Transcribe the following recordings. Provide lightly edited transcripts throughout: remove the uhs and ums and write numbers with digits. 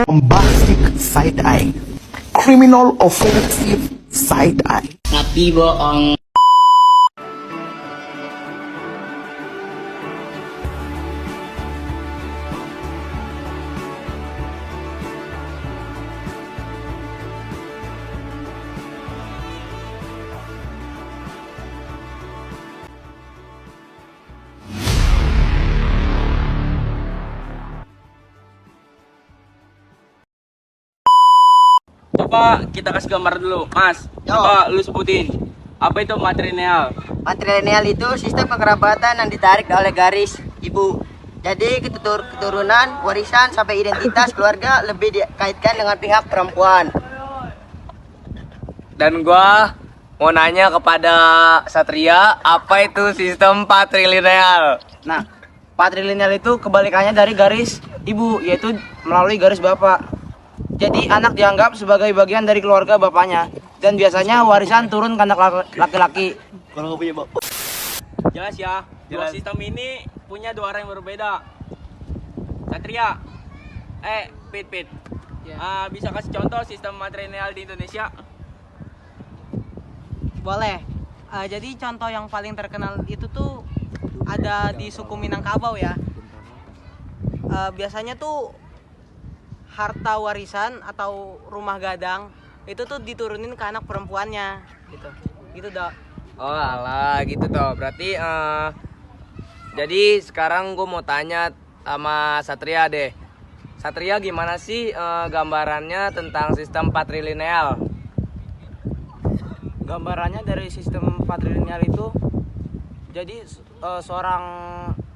Bombastic side eye, criminal offensive side eye. Tapi bohong. Coba kita kasih gambar dulu, Mas. Coba lu sebutin. Apa itu matrilineal? Matrilineal itu sistem kekerabatan yang ditarik oleh garis ibu. Jadi keturunan, warisan sampai identitas keluarga lebih dikaitkan dengan pihak perempuan. Dan gua mau nanya kepada Satria, apa itu sistem patrilineal? Nah, patrilineal itu kebalikannya dari garis ibu, yaitu melalui garis bapak. Jadi anak dianggap sebagai bagian dari keluarga bapaknya, dan biasanya warisan turun ke anak laki-laki. Kalau nggak punya bapak. Jelas ya. Dua sistem ini punya dua orang yang berbeda. Satria, Pit. Bisa kasih contoh sistem matrilineal di Indonesia? Boleh. Jadi contoh yang paling terkenal itu tuh ada di suku Minangkabau ya. Biasanya tuh harta warisan atau rumah gadang itu tuh diturunin ke anak perempuannya gitu dah. Oh alah gitu toh. Berarti jadi sekarang gue mau tanya sama Satria deh. Satria, gimana sih gambarannya tentang sistem patrilineal? Gambarannya dari sistem patrilineal itu, jadi seorang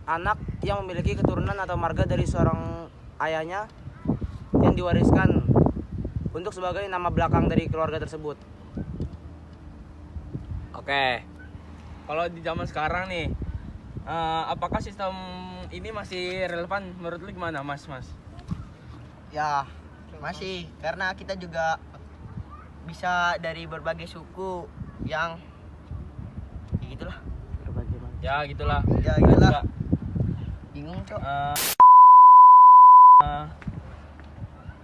anak yang memiliki keturunan atau marga dari seorang ayahnya yang diwariskan untuk sebagai nama belakang dari keluarga tersebut. Oke. Kalau di zaman sekarang nih, apakah sistem ini masih relevan menurut lu gimana, Mas? Ya, masih. Karena kita juga bisa dari berbagai suku yang gitulah. Ya gitulah. Ya gitulah. Bingung, Cok.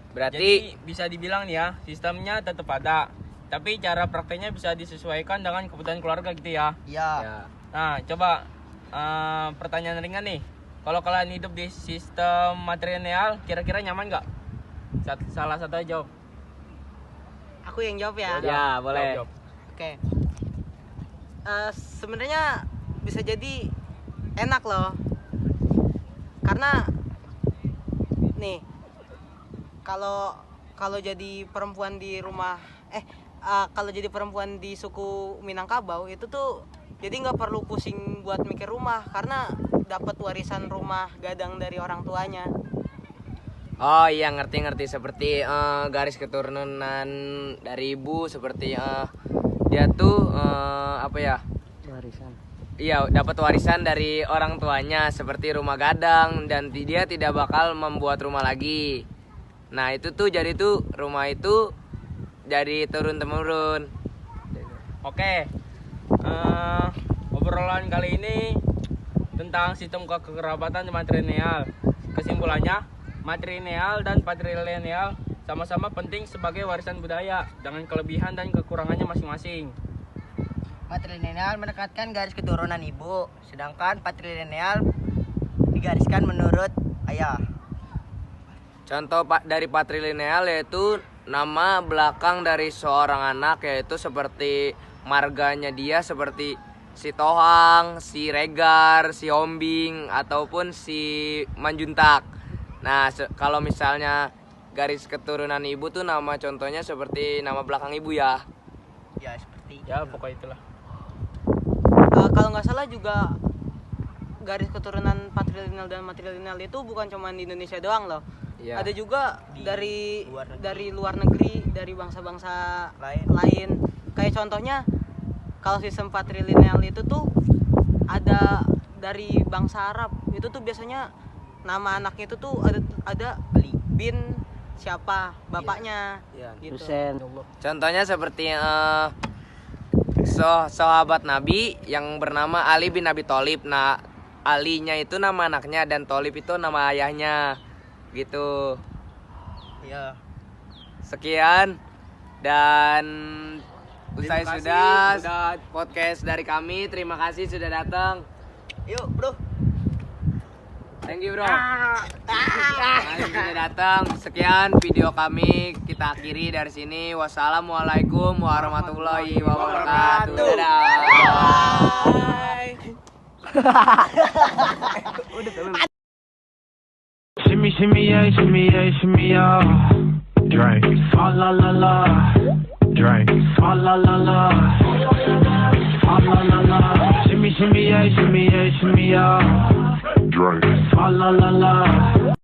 Berarti Jadi bisa dibilang nih ya, sistemnya tetap ada, tapi cara prakteknya bisa disesuaikan dengan kebutuhan keluarga gitu ya. Ya. ya. Nah, coba pertanyaan ringan nih. Kalau kalian hidup di sistem matrilineal, kira-kira nyaman nggak? Salah satu aja jawab. Aku yang jawab ya. Ya, boleh. Jawab. Oke. Sebenarnya bisa jadi enak loh. Karena nih kalau jadi perempuan di rumah kalau jadi perempuan di suku Minangkabau itu tuh jadi nggak perlu pusing buat mikir rumah karena dapat warisan rumah gadang dari orang tuanya. Oh iya, ngerti seperti garis keturunan dari ibu, seperti dia tuh apa ya? Warisan. Iya, dapat warisan dari orang tuanya seperti rumah gadang, dan dia tidak bakal membuat rumah lagi. Nah, itu tuh jadi tuh rumah itu jadi turun temurun. Oke. Obrolan kali ini tentang sistem kekerabatan matrilineal. Kesimpulannya, matrilineal dan patrilineal sama-sama penting sebagai warisan budaya dengan kelebihan dan kekurangannya masing-masing. Matrilineal menekankan garis keturunan ibu, sedangkan patrilineal digariskan menurut ayah. Contoh dari patrilineal yaitu nama belakang dari seorang anak, yaitu seperti marganya dia seperti si Tohang, si Regar, si Ombing, ataupun si Manjuntak. Nah, kalau misalnya garis keturunan ibu tuh nama contohnya seperti nama belakang ibu ya. Ya, seperti Ya, itu. pokoknya itulah. Kalau nggak salah juga garis keturunan patrilineal dan matrilineal itu bukan cuma di Indonesia doang loh. Ya. Ada juga Di dari luar negeri, dari bangsa-bangsa lain. Kayak contohnya kalau sistem patrilineal itu tuh ada dari bangsa Arab. Itu tuh biasanya nama anaknya itu tuh ada bin siapa bapaknya gitu. Contohnya seperti sahabat Nabi yang bernama Ali bin Abi Thalib. Nah, Alinya itu nama anaknya dan Tholib itu nama ayahnya. Gitu. Iya. Sekian dan usai Terima kasih sudah podcast dari kami. Terima kasih sudah datang. Yuk, bro. Thank you, bro. Terima kasih sudah datang. Sekian video kami, kita akhiri dari sini. Wassalamualaikum warahmatullahi wabarakatuh. Dadah. Shimmy, shimmy, yeah, shimmy, yeah, shimmy, yeah. Drink. Fa la la la. Drink. Fa la la la. Fa la la la. Shimmy, shimmy, yeah, shimmy, yeah, shimmy, yeah. Drink. Fa la la la.